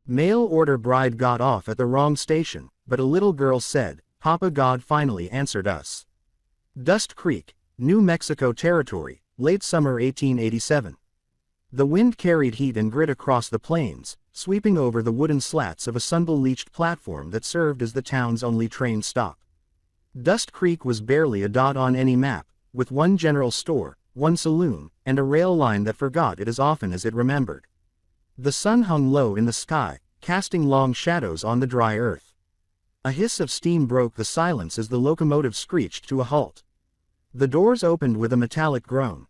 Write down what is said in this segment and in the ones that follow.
Mail order bride got off at the wrong station, but a little girl said, Papa God finally answered us. Dust Creek, New Mexico Territory, late summer 1887. The wind carried heat and grit across the plains, sweeping over the wooden slats of a sun-bleached platform that served as the town's only train stop. Dust Creek was barely a dot on any map, with one general store, one saloon, and a rail line that forgot it as often as it remembered. The sun hung low in the sky, casting long shadows on the dry earth. A hiss of steam broke the silence as the locomotive screeched to a halt. The doors opened with a metallic groan.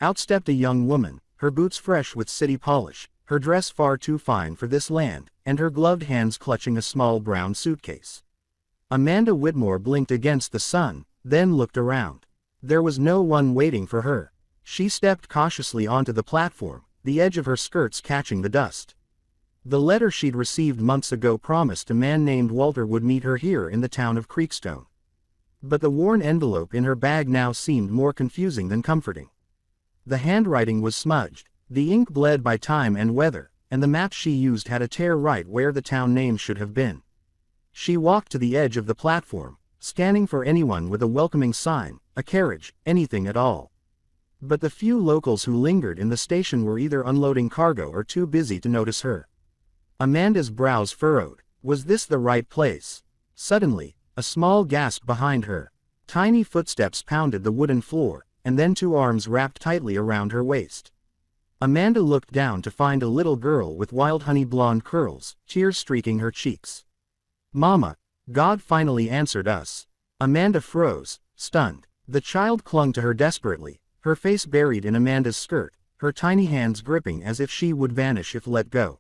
Out stepped a young woman, her boots fresh with city polish, her dress far too fine for this land, and her gloved hands clutching a small brown suitcase. Amanda Whitmore blinked against the sun, then looked around. There was no one waiting for her. She stepped cautiously onto the platform, the edge of her skirts catching the dust. The letter she'd received months ago promised a man named Walter would meet her here in the town of Creekstone. But the worn envelope in her bag now seemed more confusing than comforting. The handwriting was smudged, the ink bled by time and weather, and the map she used had a tear right where the town name should have been. She walked to the edge of the platform, scanning for anyone with a welcoming sign, a carriage, anything at all. But the few locals who lingered in the station were either unloading cargo or too busy to notice her. Amanda's brows furrowed. Was this the right place? Suddenly, a small gasp behind her. Tiny footsteps pounded the wooden floor, and then two arms wrapped tightly around her waist. Amanda looked down to find a little girl with wild honey blonde curls, tears streaking her cheeks. Mama, God finally answered us. Amanda froze, stunned. The child clung to her desperately, her face buried in Amanda's skirt, her tiny hands gripping as if she would vanish if let go.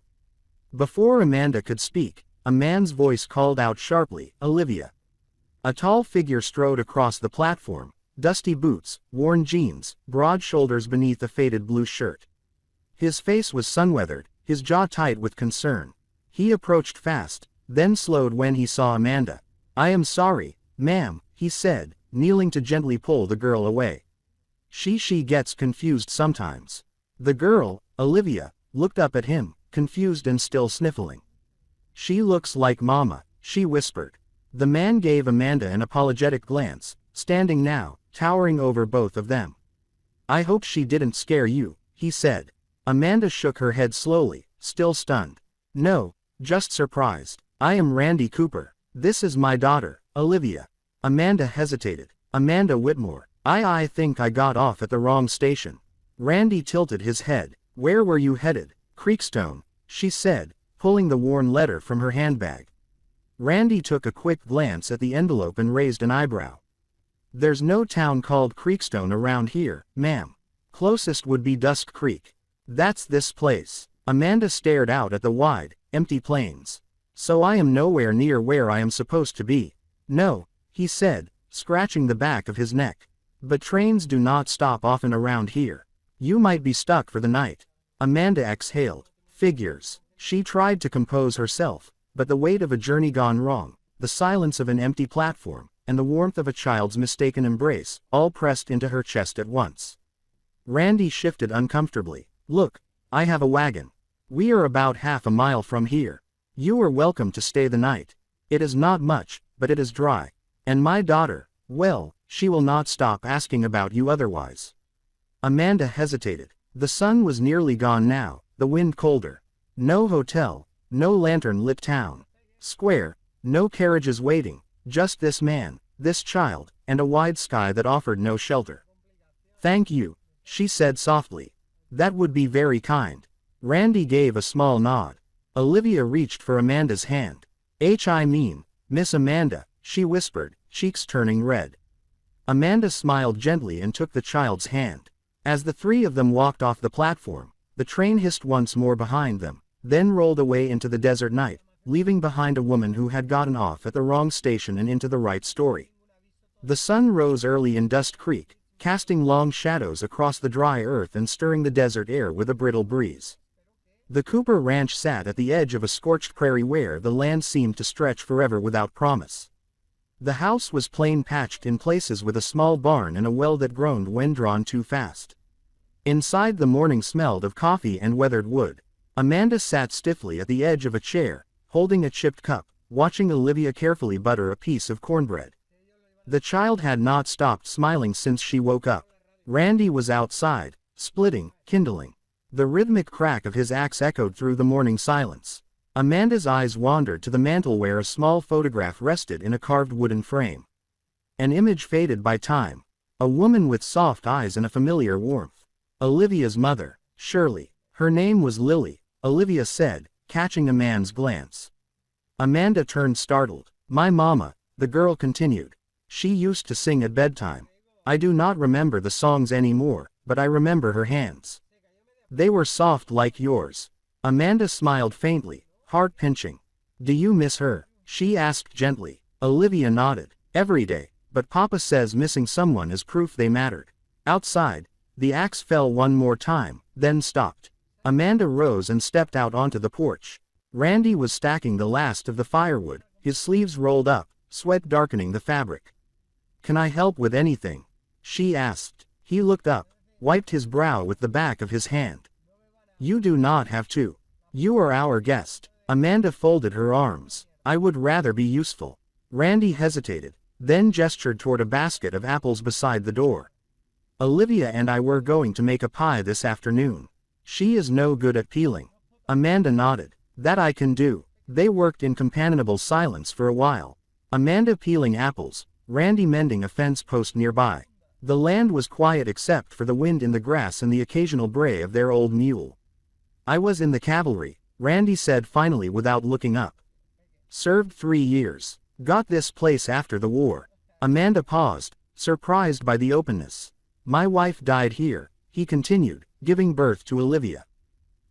Before Amanda could speak, a man's voice called out sharply, Olivia. A tall figure strode across the platform, dusty boots, worn jeans, broad shoulders beneath a faded blue shirt. His face was sun-weathered, his jaw tight with concern. He approached fast, then slowed when he saw Amanda. I am sorry, ma'am, he said, kneeling to gently pull the girl away. She gets confused sometimes. The girl, Olivia, looked up at him, confused and still sniffling. She looks like Mama, she whispered. The man gave Amanda an apologetic glance, standing now, towering over both of them. I hope she didn't scare you, he said. Amanda shook her head slowly, still stunned. No, just surprised. I am Randy Cooper. This is my daughter, Olivia. Amanda hesitated. Amanda Whitmore. I think I got off at the wrong station. Randy tilted his head. Where were you headed? Creekstone, she said, pulling the worn letter from her handbag. Randy took a quick glance at the envelope and raised an eyebrow. There's no town called Creekstone around here, ma'am. Closest would be Dusk Creek. That's this place. Amanda stared out at the wide, empty plains. So I am nowhere near where I am supposed to be. No, he said, scratching the back of his neck. But trains do not stop often around here. You might be stuck for the night. Amanda exhaled. Figures. She tried to compose herself, but the weight of a journey gone wrong, the silence of an empty platform, and the warmth of a child's mistaken embrace, all pressed into her chest at once. Randy shifted uncomfortably. Look, I have a wagon. We are about half a mile from here. You are welcome to stay the night. It is not much, but it is dry. And my daughter, well, she will not stop asking about you otherwise. Amanda hesitated. The sun was nearly gone now, the wind colder. No hotel, no lantern-lit town. Square, no carriages waiting, just this man, this child, and a wide sky that offered no shelter. Thank you, she said softly. That would be very kind. Randy gave a small nod. Olivia reached for Amanda's hand. I mean, Miss Amanda, she whispered, cheeks turning red. Amanda smiled gently and took the child's hand. As the three of them walked off the platform, the train hissed once more behind them, then rolled away into the desert night, leaving behind a woman who had gotten off at the wrong station and into the right story. The sun rose early in Dust Creek, casting long shadows across the dry earth and stirring the desert air with a brittle breeze. The Cooper Ranch sat at the edge of a scorched prairie where the land seemed to stretch forever without promise. The house was plain patched in places with a small barn and a well that groaned when drawn too fast. Inside the morning smelled of coffee and weathered wood. Amanda sat stiffly at the edge of a chair, holding a chipped cup, watching Olivia carefully butter a piece of cornbread. The child had not stopped smiling since she woke up. Randy was outside, splitting, kindling. The rhythmic crack of his axe echoed through the morning silence. Amanda's eyes wandered to the mantel where a small photograph rested in a carved wooden frame. An image faded by time. A woman with soft eyes and a familiar warmth. Olivia's mother, surely. Her name was Lily, Olivia said, catching Amanda's glance. Amanda turned startled. My mama, the girl continued. She used to sing at bedtime. I do not remember the songs anymore, but I remember her hands. They were soft like yours. Amanda smiled faintly, heart-pinching. Do you miss her? She asked gently. Olivia nodded. Every day, but Papa says missing someone is proof they mattered. Outside, the axe fell one more time, then stopped. Amanda rose and stepped out onto the porch. Randy was stacking the last of the firewood, his sleeves rolled up, sweat darkening the fabric. Can I help with anything? She asked. He looked up, wiped his brow with the back of his hand. You do not have to. You are our guest. Amanda folded her arms. I would rather be useful. Randy hesitated, then gestured toward a basket of apples beside the door. Olivia and I were going to make a pie this afternoon. She is no good at peeling. Amanda nodded. That I can do. They worked in companionable silence for a while. Amanda peeling apples, Randy mending a fence post nearby. The land was quiet except for the wind in the grass and the occasional bray of their old mule. I was in the cavalry, Randy said finally without looking up. Served 3 years. Got this place after the war. Amanda paused, surprised by the openness. My wife died here, he continued, giving birth to Olivia.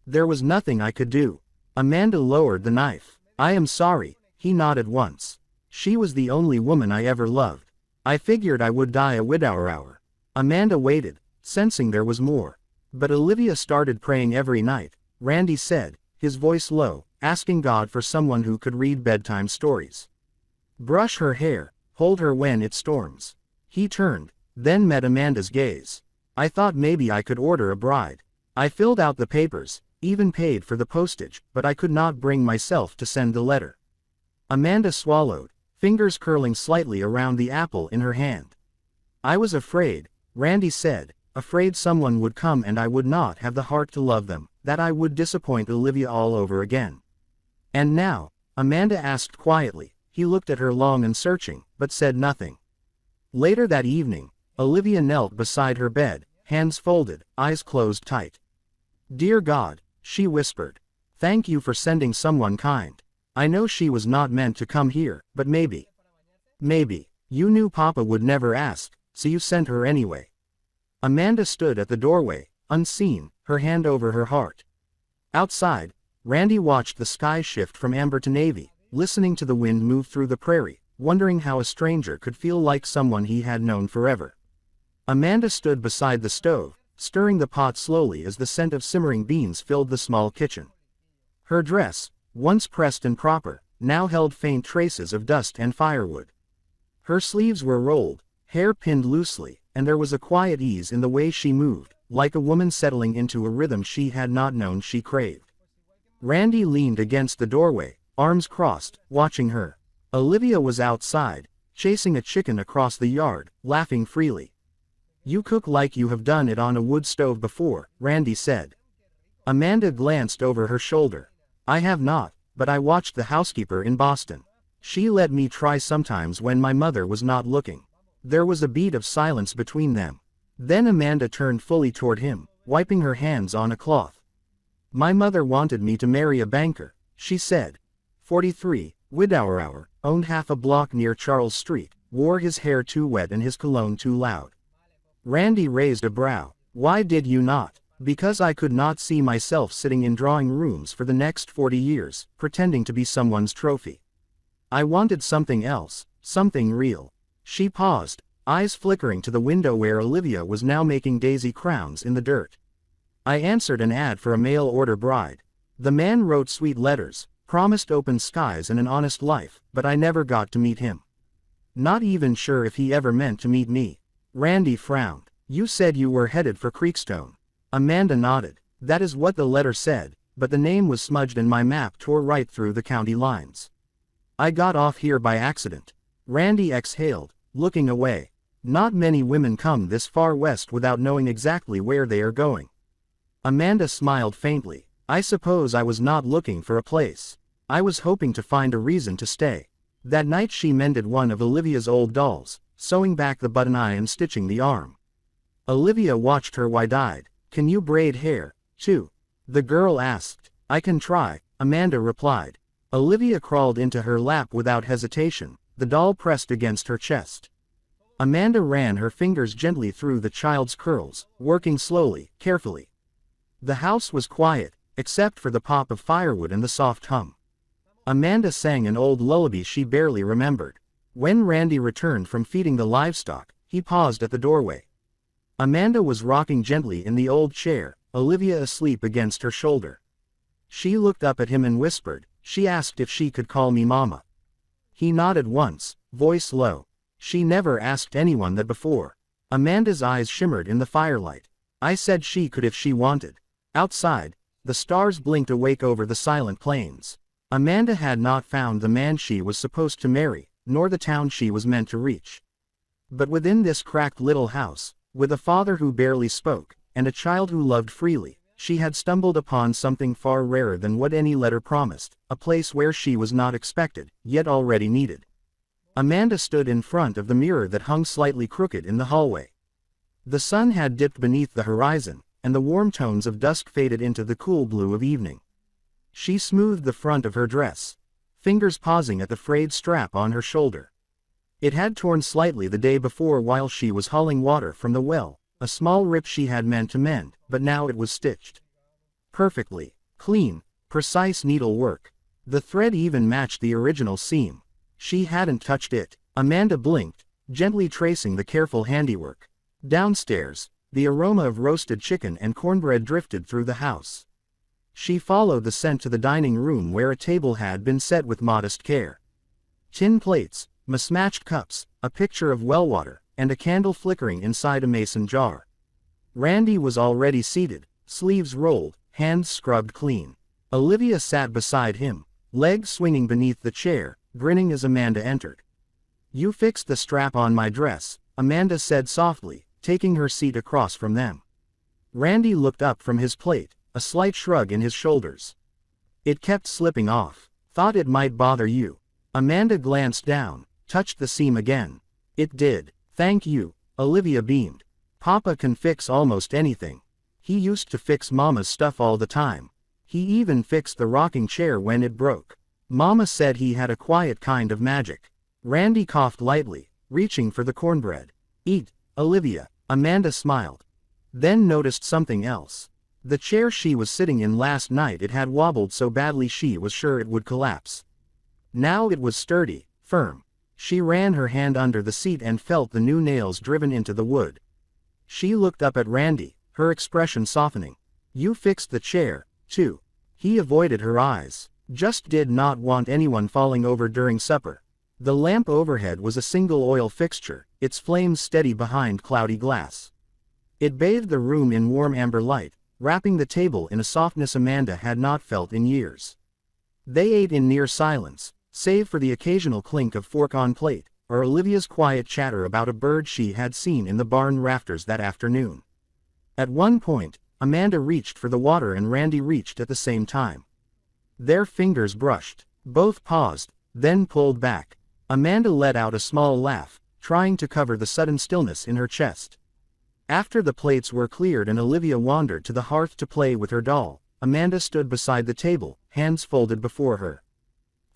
There was nothing I could do. Amanda lowered the knife. I am sorry, he nodded once. She was the only woman I ever loved. I figured I would die a widower. Amanda waited, sensing there was more. But Olivia started praying every night, Randy said, his voice low, asking God for someone who could read bedtime stories. Brush her hair, hold her when it storms. He turned, then met Amanda's gaze. I thought maybe I could order a bride. I filled out the papers, even paid for the postage, but I could not bring myself to send the letter. Amanda swallowed, fingers curling slightly around the apple in her hand. I was afraid, Randy said, afraid someone would come and I would not have the heart to love them, that I would disappoint Olivia all over again. And now, Amanda asked quietly. He looked at her long and searching, but said nothing. Later that evening, Olivia knelt beside her bed, hands folded, eyes closed tight. Dear God, she whispered. Thank you for sending someone kind. I know she was not meant to come here, but maybe. Maybe. You knew Papa would never ask, so you sent her anyway. Amanda stood at the doorway, unseen, her hand over her heart. Outside, Randy watched the sky shift from amber to navy, listening to the wind move through the prairie, wondering how a stranger could feel like someone he had known forever. Amanda stood beside the stove, stirring the pot slowly as the scent of simmering beans filled the small kitchen. Her dress, once pressed and proper, now held faint traces of dust and firewood. Her sleeves were rolled, hair pinned loosely, and there was a quiet ease in the way she moved, like a woman settling into a rhythm she had not known she craved. Randy leaned against the doorway, arms crossed, watching her. Olivia was outside, chasing a chicken across the yard, laughing freely. You cook like you have done it on a wood stove before, Randy said. Amanda glanced over her shoulder. I have not, but I watched the housekeeper in Boston. She let me try sometimes when my mother was not looking. There was a beat of silence between them. Then Amanda turned fully toward him, wiping her hands on a cloth. My mother wanted me to marry a banker, she said. 43, widower, owned half a block near Charles Street, wore his hair too wet and his cologne too loud. Randy raised a brow. Why did you not? Because I could not see myself sitting in drawing rooms for the next 40 years, pretending to be someone's trophy. I wanted something else, something real. She paused, eyes flickering to the window where Olivia was now making daisy crowns in the dirt. I answered an ad for a mail-order bride. The man wrote sweet letters, promised open skies and an honest life, but I never got to meet him. Not even sure if he ever meant to meet me. Randy frowned. You said you were headed for Creekstone. Amanda nodded. That is what the letter said, but the name was smudged and my map tore right through the county lines. I got off here by accident. Randy exhaled, looking away. Not many women come this far west without knowing exactly where they are going. Amanda smiled faintly. I suppose I was not looking for a place. I was hoping to find a reason to stay. That night she mended one of Olivia's old dolls, sewing back the button eye and stitching the arm. Olivia watched her wide-eyed. Can you braid hair, too? The girl asked. I can try, Amanda replied. Olivia crawled into her lap without hesitation, the doll pressed against her chest. Amanda ran her fingers gently through the child's curls, working slowly, carefully. The house was quiet, except for the pop of firewood and the soft hum. Amanda sang an old lullaby she barely remembered. When Randy returned from feeding the livestock, he paused at the doorway. Amanda was rocking gently in the old chair, Olivia asleep against her shoulder. She looked up at him and whispered. She asked if she could call me Mama. He nodded once, voice low. She never asked anyone that before. Amanda's eyes shimmered in the firelight. I said she could if she wanted. Outside, the stars blinked awake over the silent plains. Amanda had not found the man she was supposed to marry, nor the town she was meant to reach. But within this cracked little house, with a father who barely spoke, and a child who loved freely, she had stumbled upon something far rarer than what any letter promised, a place where she was not expected, yet already needed. Amanda stood in front of the mirror that hung slightly crooked in the hallway. The sun had dipped beneath the horizon, and the warm tones of dusk faded into the cool blue of evening. She smoothed the front of her dress, fingers pausing at the frayed strap on her shoulder. It had torn slightly the day before while she was hauling water from the well, a small rip she had meant to mend, but now it was stitched perfectly, clean, precise needlework. The thread even matched the original seam. She hadn't touched it. Amanda blinked, gently tracing the careful handiwork. Downstairs, the aroma of roasted chicken and cornbread drifted through the house. She followed the scent to the dining room where a table had been set with modest care. Tin plates, mismatched cups, a pitcher of well water, and a candle flickering inside a mason jar. Randy was already seated, sleeves rolled, hands scrubbed clean. Olivia sat beside him, legs swinging beneath the chair, grinning as Amanda entered. You fixed the strap on my dress, Amanda said softly, taking her seat across from them. Randy looked up from his plate, a slight shrug in his shoulders. It kept slipping off. Thought it might bother you. Amanda glanced down, touched the seam again. It did. Thank you, Olivia beamed. Papa can fix almost anything. He used to fix Mama's stuff all the time. He even fixed the rocking chair when it broke. Mama said he had a quiet kind of magic. Randy coughed lightly, reaching for the cornbread. Eat, Olivia, Amanda smiled. Then noticed something else. The chair she was sitting in last night, it had wobbled so badly she was sure it would collapse. Now it was sturdy, firm. She ran her hand under the seat and felt the new nails driven into the wood. She looked up at Randy, her expression softening. You fixed the chair, too. He avoided her eyes. Just did not want anyone falling over during supper. The lamp overhead was a single oil fixture, its flames steady behind cloudy glass. It bathed the room in warm amber light, wrapping the table in a softness Amanda had not felt in years. They ate in near silence, save for the occasional clink of fork on plate, or Olivia's quiet chatter about a bird she had seen in the barn rafters that afternoon. At one point, Amanda reached for the water and Randy reached at the same time. Their fingers brushed. Both paused, then pulled back. Amanda let out a small laugh, trying to cover the sudden stillness in her chest. After the plates were cleared and Olivia wandered to the hearth to play with her doll, Amanda stood beside the table, hands folded before her.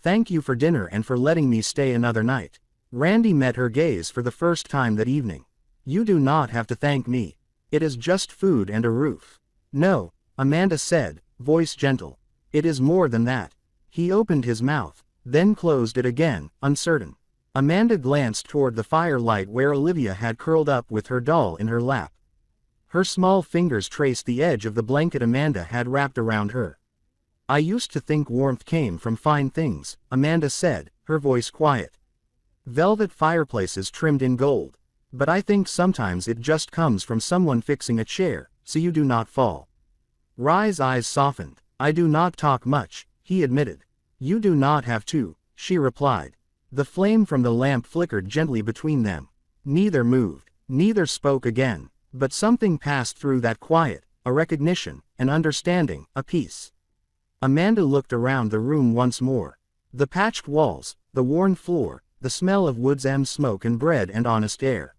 Thank you for dinner and for letting me stay another night. Randy met her gaze for the first time that evening. You do not have to thank me. It is just food and a roof. No, Amanda said, voice gentle. It is more than that. He opened his mouth, then closed it again, uncertain. Amanda glanced toward the firelight where Olivia had curled up with her doll in her lap. Her small fingers traced the edge of the blanket Amanda had wrapped around her. I used to think warmth came from fine things, Amanda said, her voice quiet. Velvet fireplaces trimmed in gold. But I think sometimes it just comes from someone fixing a chair, so you do not fall. Rye's eyes softened. I do not talk much, he admitted. You do not have to, she replied. The flame from the lamp flickered gently between them. Neither moved, neither spoke again, but something passed through that quiet, a recognition, an understanding, a peace. Amanda looked around the room once more. The patched walls, the worn floor, the smell of wood's smoke and bread and honest air.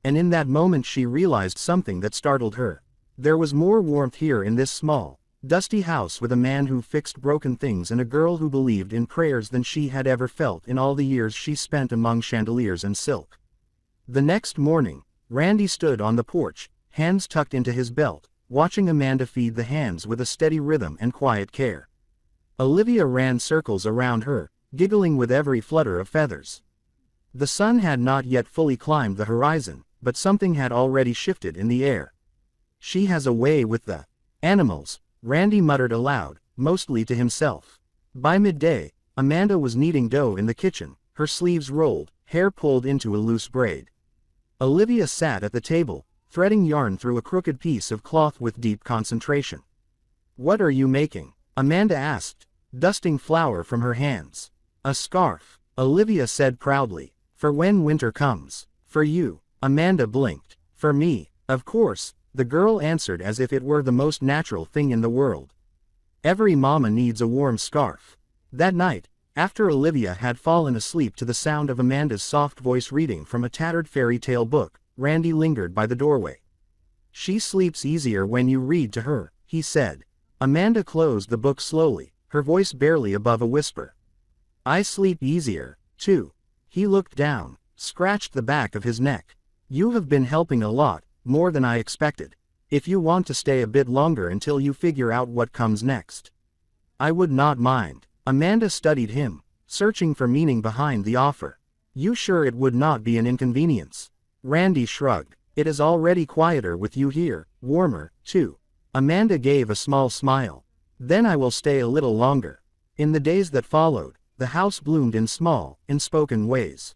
And in that moment she realized something that startled her. There was more warmth here in this small, dusty house with a man who fixed broken things and a girl who believed in prayers than she had ever felt in all the years she spent among chandeliers and silk. The next morning, Randy stood on the porch, hands tucked into his belt, watching Amanda feed the hens with a steady rhythm and quiet care. Olivia ran circles around her, giggling with every flutter of feathers. The sun had not yet fully climbed the horizon, but something had already shifted in the air. She has a way with the animals, Randy muttered aloud, mostly to himself. By midday, Amanda was kneading dough in the kitchen, her sleeves rolled, hair pulled into a loose braid. Olivia sat at the table, threading yarn through a crooked piece of cloth with deep concentration. What are you making? Amanda asked, dusting flour from her hands. A scarf, Olivia said proudly. For when winter comes. For you, Amanda blinked. For me, of course, the girl answered as if it were the most natural thing in the world. Every mama needs a warm scarf. That night, after Olivia had fallen asleep to the sound of Amanda's soft voice reading from a tattered fairy tale book, Randy lingered by the doorway. She sleeps easier when you read to her, he said. Amanda closed the book slowly, her voice barely above a whisper. I sleep easier, too. He looked down, scratched the back of his neck. You have been helping a lot, more than I expected. If you want to stay a bit longer until you figure out what comes next. I would not mind. Amanda studied him, searching for meaning behind the offer. You sure it would not be an inconvenience? Randy shrugged. It is already quieter with you here, warmer, too. Amanda gave a small smile. Then I will stay a little longer. In the days that followed, the house bloomed in small, unspoken ways.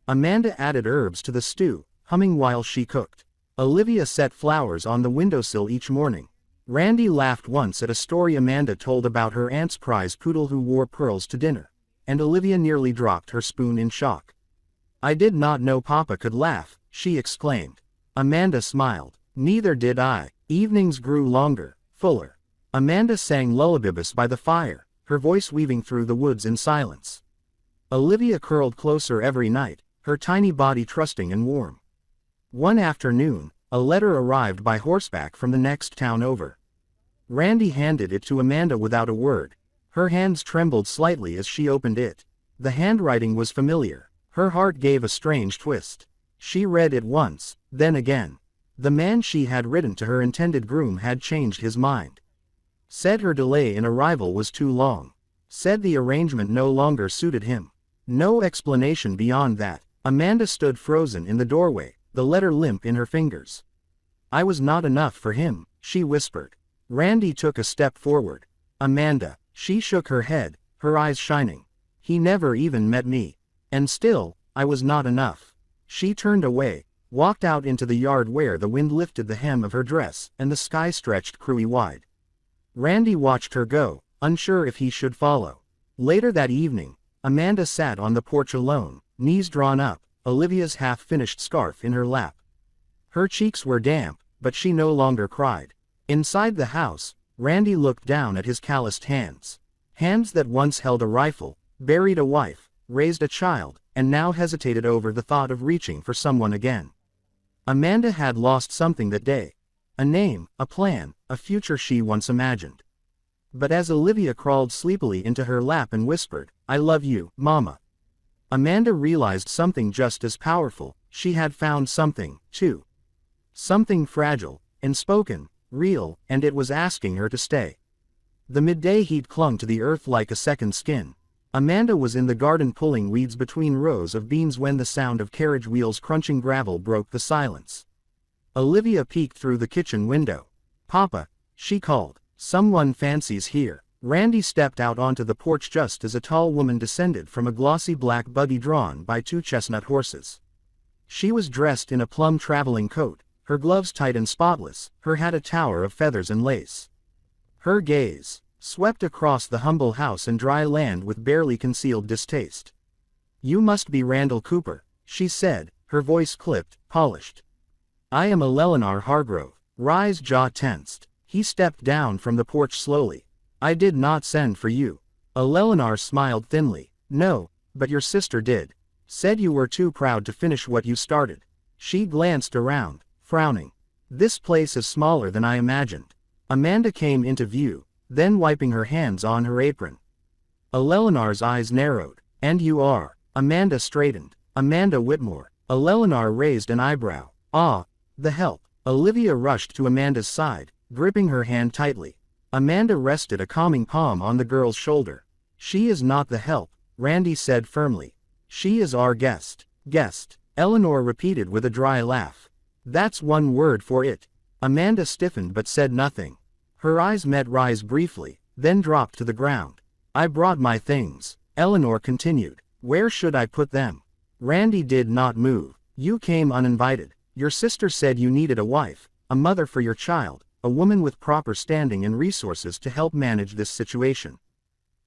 Amanda added herbs to the stew, humming while she cooked. Olivia set flowers on the windowsill each morning. Randy laughed once at a story Amanda told about her aunt's prize poodle who wore pearls to dinner, and Olivia nearly dropped her spoon in shock. I did not know Papa could laugh, she exclaimed. Amanda smiled. Neither did I. Evenings grew longer, fuller. Amanda sang lullabibus by the fire, her voice weaving through the woods in silence. Olivia curled closer every night, her tiny body trusting and warm. One afternoon, a letter arrived by horseback from the next town over. Randy handed it to Amanda without a word. Her hands trembled slightly as she opened it. The handwriting was familiar. Her heart gave a strange twist. She read it once, then again. The man she had written to her intended groom had changed his mind. Said her delay in arrival was too long. Said the arrangement no longer suited him. No explanation beyond that. Amanda stood frozen in the doorway, the letter limp in her fingers. I was not enough for him, she whispered. Randy took a step forward. Amanda, she shook her head, her eyes shining. He never even met me. And still, I was not enough. She turned away, walked out into the yard where the wind lifted the hem of her dress and the sky stretched cruelly wide. Randy watched her go, unsure if he should follow. Later that evening, Amanda sat on the porch alone, knees drawn up, Olivia's half-finished scarf in her lap. Her cheeks were damp, but she no longer cried. Inside the house, Randy looked down at his calloused hands. Hands that once held a rifle, buried a wife, raised a child, and now hesitated over the thought of reaching for someone again. Amanda had lost something that day. A name, a plan, a future she once imagined. But as Olivia crawled sleepily into her lap and whispered, I love you, Mama, Amanda realized something just as powerful. She had found something, too. Something fragile, unspoken, real, and it was asking her to stay. The midday heat clung to the earth like a second skin. Amanda was in the garden pulling weeds between rows of beans when the sound of carriage wheels crunching gravel broke the silence. Olivia peeked through the kitchen window. Papa, she called. Someone fancies here. Randy stepped out onto the porch just as a tall woman descended from a glossy black buggy drawn by two chestnut horses. She was dressed in a plum traveling coat, her gloves tight and spotless, her hat a tower of feathers and lace. Her gaze, swept across the humble house and dry land with barely concealed distaste. "You must be Randall Cooper," she said, her voice clipped, polished. "I am Eleanor Hargrove." Rye's jaw tensed. He stepped down from the porch slowly. "I did not send for you." Eleanor smiled thinly. "No, but your sister did. Said you were too proud to finish what you started." She glanced around, frowning. "This place is smaller than I imagined." Amanda came into view, then wiping her hands on her apron. Eleanor's eyes narrowed. "And you are?" Amanda straightened. "Amanda Whitmore." Eleanor raised an eyebrow. "Ah, the help." Olivia rushed to Amanda's side, gripping her hand tightly. Amanda rested a calming palm on the girl's shoulder. "She is not the help," Randy said firmly. "She is our guest." "Guest," Eleanor repeated with a dry laugh. "That's one word for it." Amanda stiffened but said nothing. Her eyes met Rye's briefly, then dropped to the ground. "I brought my things," Eleanor continued. "Where should I put them?" Randy did not move. "You came uninvited. Your sister said you needed a wife, a mother for your child, a woman with proper standing and resources to help manage this situation."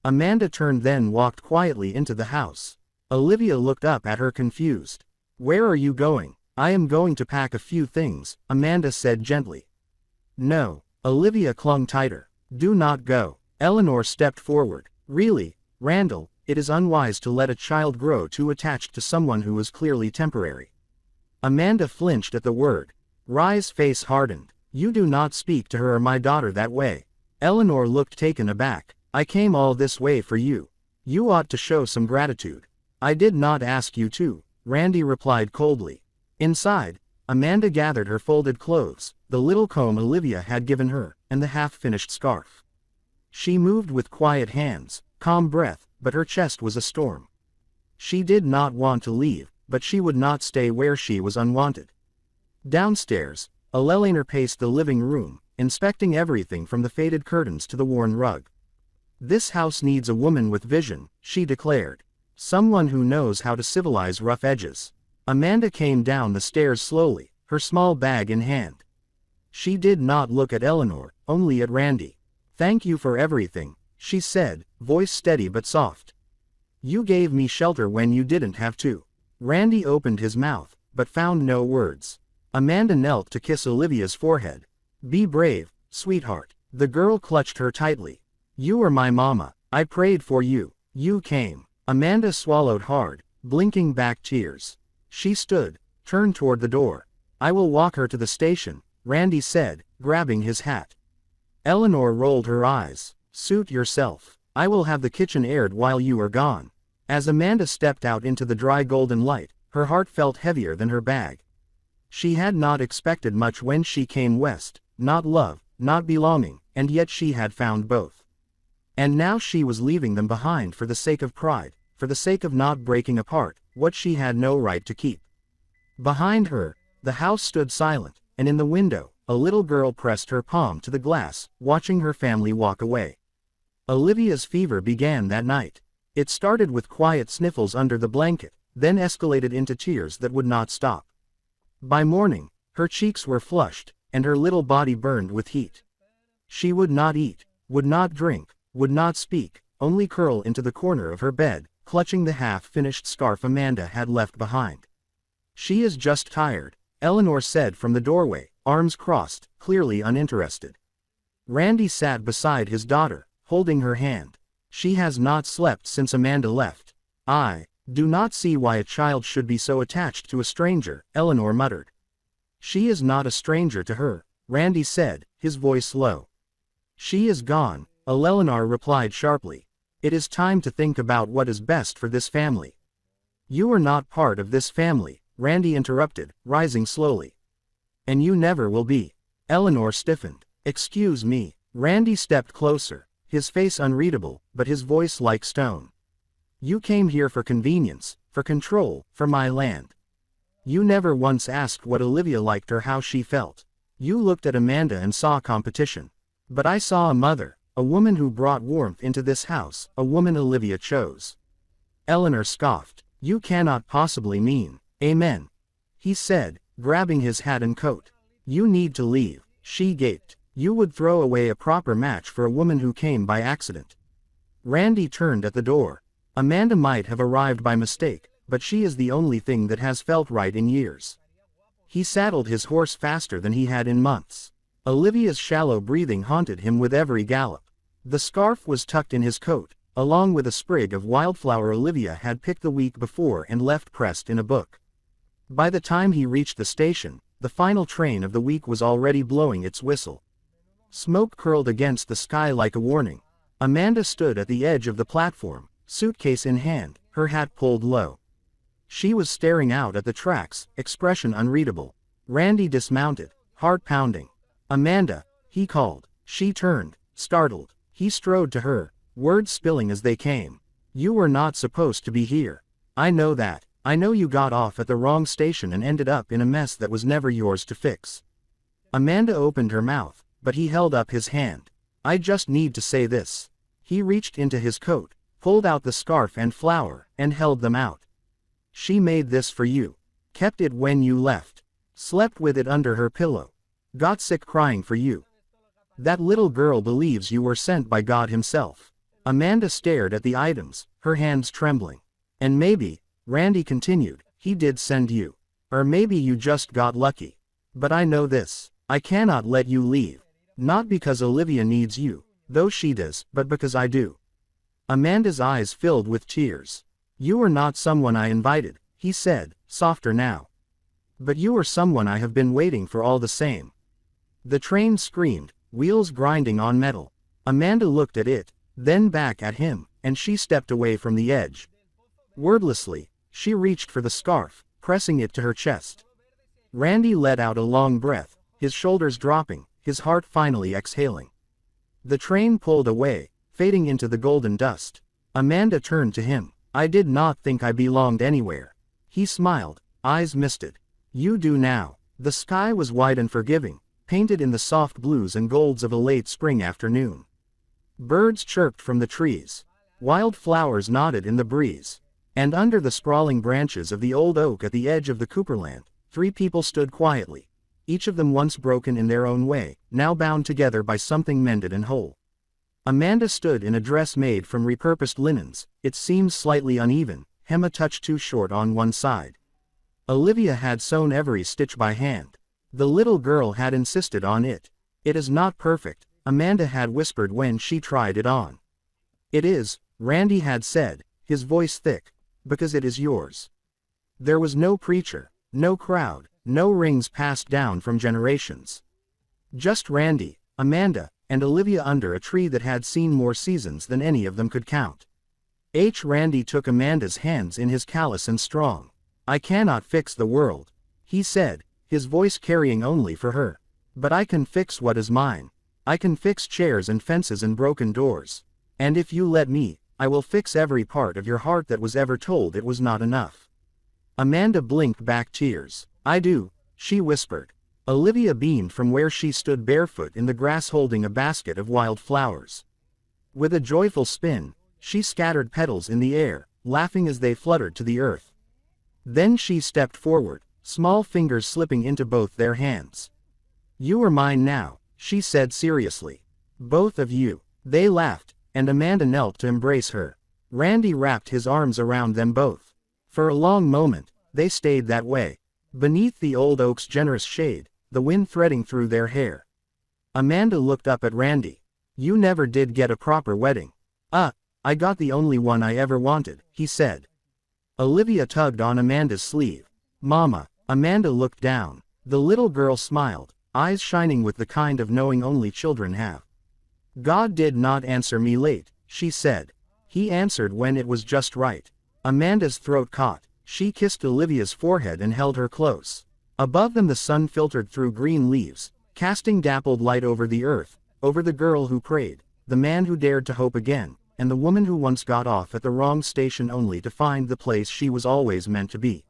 Amanda turned then walked quietly into the house. Olivia looked up at her confused. "Where are you going?" "I am going to pack a few things," Amanda said gently. "No." Olivia clung tighter. "Do not go." Eleanor stepped forward. "Really, Randall, it is unwise to let a child grow too attached to someone who is clearly temporary." Amanda flinched at the word. Rye's face hardened. "You do not speak to her or my daughter that way." Eleanor looked taken aback. "I came all this way for you. You ought to show some gratitude." "I did not ask you to," Randy replied coldly. Inside, Amanda gathered her folded clothes, the little comb Olivia had given her, and the half-finished scarf. She moved with quiet hands, calm breath, but her chest was a storm. She did not want to leave, but she would not stay where she was unwanted. Downstairs, Eleanor paced the living room, inspecting everything from the faded curtains to the worn rug. "This house needs a woman with vision," she declared. "Someone who knows how to civilize rough edges." Amanda came down the stairs slowly, her small bag in hand. She did not look at Eleanor, only at Randy. "Thank you for everything," she said, voice steady but soft. "You gave me shelter when you didn't have to." Randy opened his mouth, but found no words. Amanda knelt to kiss Olivia's forehead. "Be brave, sweetheart." The girl clutched her tightly. "You are my mama. I prayed for you. You came." Amanda swallowed hard, blinking back tears. She stood, turned toward the door. "I will walk her to the station," Randy said, grabbing his hat. Eleanor rolled her eyes. "Suit yourself. I will have the kitchen aired while you are gone." As Amanda stepped out into the dry golden light, her heart felt heavier than her bag. She had not expected much when she came west, not love, not belonging, and yet she had found both. And now she was leaving them behind for the sake of pride, for the sake of not breaking apart what she had no right to keep. Behind her, the house stood silent, and in the window, a little girl pressed her palm to the glass, watching her family walk away. Olivia's fever began that night. It started with quiet sniffles under the blanket, then escalated into tears that would not stop. By morning, her cheeks were flushed, and her little body burned with heat. She would not eat, would not drink, would not speak, only curl into the corner of her bed, clutching the half-finished scarf Amanda had left behind. "She is just tired," Eleanor said from the doorway, arms crossed, clearly uninterested. Randy sat beside his daughter, holding her hand. "She has not slept since Amanda left." "I do not see why a child should be so attached to a stranger," Eleanor muttered. "She is not a stranger to her," Randy said, his voice low. "She is gone," Eleanor replied sharply. "It is time to think about what is best for this family." "You are not part of this family," Randy interrupted, rising slowly. "And you never will be." Eleanor stiffened. "Excuse me." Randy stepped closer, his face unreadable, but his voice like stone. "You came here for convenience, for control, for my land. You never once asked what Olivia liked or how she felt. You looked at Amanda and saw competition. But I saw a mother, a woman who brought warmth into this house, a woman Olivia chose." Eleanor scoffed. "You cannot possibly mean." "Amen," he said, grabbing his hat and coat. "You need to leave." She gaped. You would throw away a proper match for a woman who came by accident. Randy turned at the door. Amanda might have arrived by mistake, but she is the only thing that has felt right in years. He saddled his horse faster than he had in months. Olivia's shallow breathing haunted him with every gallop. The scarf was tucked in his coat, along with a sprig of wildflower Olivia had picked the week before and left pressed in a book. By the time he reached the station, the final train of the week was already blowing its whistle. Smoke curled against the sky like a warning. Amanda stood at the edge of the platform, suitcase in hand, her hat pulled low. She was staring out at the tracks, expression unreadable. Randy dismounted, heart pounding. "Amanda," he called. She turned, startled. He strode to her, words spilling as they came. "You were not supposed to be here. I know that. I know you got off at the wrong station and ended up in a mess that was never yours to fix." Amanda opened her mouth, but he held up his hand. "I just need to say this." He reached into his coat, pulled out the scarf and flower, and held them out. "She made this for you. Kept it when you left. Slept with it under her pillow. Got sick crying for you. That little girl believes you were sent by God himself." Amanda stared at the items, her hands trembling. "And maybe," Randy continued, "he did send you. Or maybe you just got lucky. But I know this. I cannot let you leave. Not because Olivia needs you, though she does, but because I do." Amanda's eyes filled with tears. "You are not someone I invited," he said, softer now. "But you are someone I have been waiting for all the same." The train screamed, wheels grinding on metal. Amanda looked at it, then back at him, and she stepped away from the edge. Wordlessly, she reached for the scarf, pressing it to her chest. Randy let out a long breath, his shoulders dropping, his heart finally exhaling. The train pulled away, fading into the golden dust. Amanda turned to him. "I did not think I belonged anywhere." He smiled, eyes misted. "You do now." The sky was wide and forgiving, painted in the soft blues and golds of a late spring afternoon. Birds chirped from the trees. Wild flowers nodded in the breeze. And under the sprawling branches of the old oak at the edge of the Cooperland, 3 people stood quietly, each of them once broken in their own way, now bound together by something mended and whole. Amanda stood in a dress made from repurposed linens, its seams slightly uneven, hem a touch too short on one side. Olivia had sewn every stitch by hand. The little girl had insisted on it. "It is not perfect," Amanda had whispered when she tried it on. "It is," Randy had said, his voice thick, "because it is yours." There was no preacher, no crowd, no rings passed down from generations. Just Randy, Amanda, and Olivia under a tree that had seen more seasons than any of them could count. Randy took Amanda's hands in his callous and strong. "I cannot fix the world," he said, his voice carrying only for her. "But I can fix what is mine. I can fix chairs and fences and broken doors. And if you let me, I will fix every part of your heart that was ever told it was not enough." Amanda blinked back tears. "I do," she whispered. Olivia beamed from where she stood barefoot in the grass holding a basket of wild flowers. With a joyful spin, she scattered petals in the air, laughing as they fluttered to the earth. Then she stepped forward, small fingers slipping into both their hands. "You are mine now," she said seriously. "Both of you." They laughed, and Amanda knelt to embrace her. Randy wrapped his arms around them both. For a long moment, they stayed that way, beneath the old oak's generous shade, the wind threading through their hair. Amanda looked up at Randy. "You never did get a proper wedding." I got the only one I ever wanted," he said. Olivia tugged on Amanda's sleeve. "Mama." Amanda looked down. The little girl smiled, eyes shining with the kind of knowing only children have. "God did not answer me late," she said. "He answered when it was just right." Amanda's throat caught. She kissed Olivia's forehead and held her close. Above them the sun filtered through green leaves, casting dappled light over the earth, over the girl who prayed, the man who dared to hope again, and the woman who once got off at the wrong station only to find the place she was always meant to be.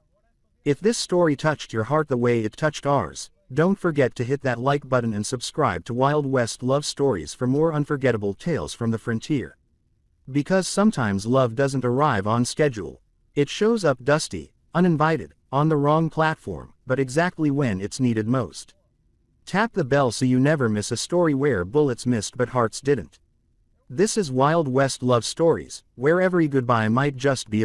If this story touched your heart the way it touched ours, don't forget to hit that like button and subscribe to Wild West Love Stories for more unforgettable tales from the frontier. Because sometimes love doesn't arrive on schedule. It shows up dusty, uninvited, on the wrong platform, but exactly when it's needed most. Tap the bell so you never miss a story where bullets missed but hearts didn't. This is Wild West love stories, where every goodbye might just be a